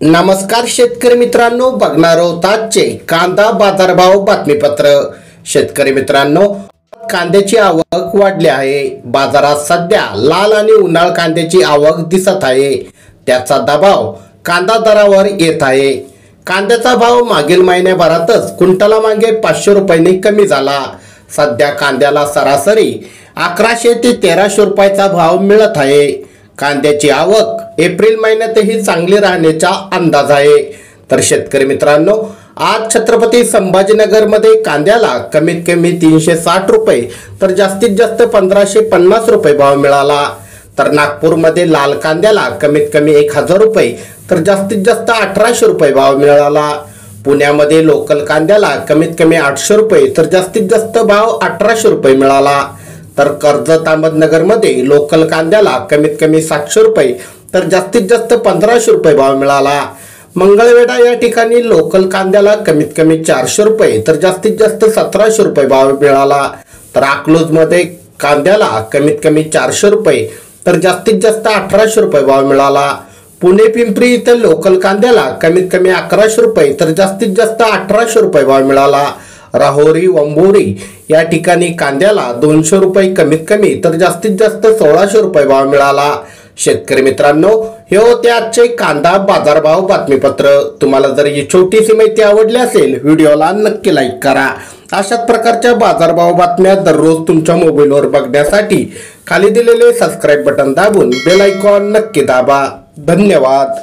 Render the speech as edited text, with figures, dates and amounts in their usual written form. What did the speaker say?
नमस्कार शेतकरी मित्रांनो, बघणार आहोत आजचे कांदा बाजारभाव बातमीपत्र। शेतकरी मित्रांनो, कांद्याची आवक वाढली आहे। बाजारात सध्या लाल आणि उन्हाळ कांद्याची आवक दिसत आहे। त्याचा दबाव कांदा दरावर येत आहे। कांद्याचा भाव मागील महिन्याभरातच क्विंटला मागे 500 रुपयांनी कमी झाला। सध्या कांद्याला सरासरी 1100 ते 1300 रुपयाचा भाव मिळत आहे। कांद्याची आवक एप्रिल महिन्यातही चांगली राहण्याचा अंदाज आहे। तर शेतकरी मित्रांनो, आज छत्रपती संभाजीनगर मध्ये कांद्याला कमीत कमी 360 रुपये तर जास्तीत जास्त 1550 रुपये भाव मिळाला। तर नागपूरमध्ये लाल कांद्याला कमीत कमी 1000 रुपये तर जास्तीत जास्त 1800 रुपये भाव मिळाला। पुण्यामध्ये लोकल कांद्याला कमीत कमी 800 रुपये तर जास्तीत जास्त भाव 1800 रुपये मिळाला। तर कर्जत अहमदनगर मध्ये लोकल कांद्याला कमीत कमी 700 रुपये तर जास्तीत जास्त 1500 रुपये भाव मिळाला। मंगळवेढा या ठिकाणी लोकल कांद्याला कमीत कमी 400 रुपये तर जास्तीत जास्त 1700 रुपये भाव मिळाला। तर अकलूज मध्ये कांद्याला कमीत कमी 400 रुपये तर जास्तीत जास्त 1800 रुपये भाव मिळाला। पुणे पिंपरी इथे लोकल कांद्याला कमीत कमी 1100 रुपये तर जास्तीत जास्त 1800 रुपये भाव मिळाला। राहोरी वंबोरी या ठिकाणी कांद्याला 200 रुपये कमीत कमी तर जास्तीत जास्त 1600 रुपये भाव मिळाला। शेतकरी मित्रांनो, हे होते आजचे कांदा बाजारभाव बातमीपत्र। तुम्हाला जर ही छोटीशी माहिती आवडली असेल, व्हिडिओला नक्की लाईक करा। अशाच प्रकारच्या बाजारभाव बातम्या दररोज तुमच्या मोबाईलवर बघण्यासाठी खाली दिलेले सबस्क्राइब बटन दाबून बेल आयकॉन नक्की दाबा। धन्यवाद।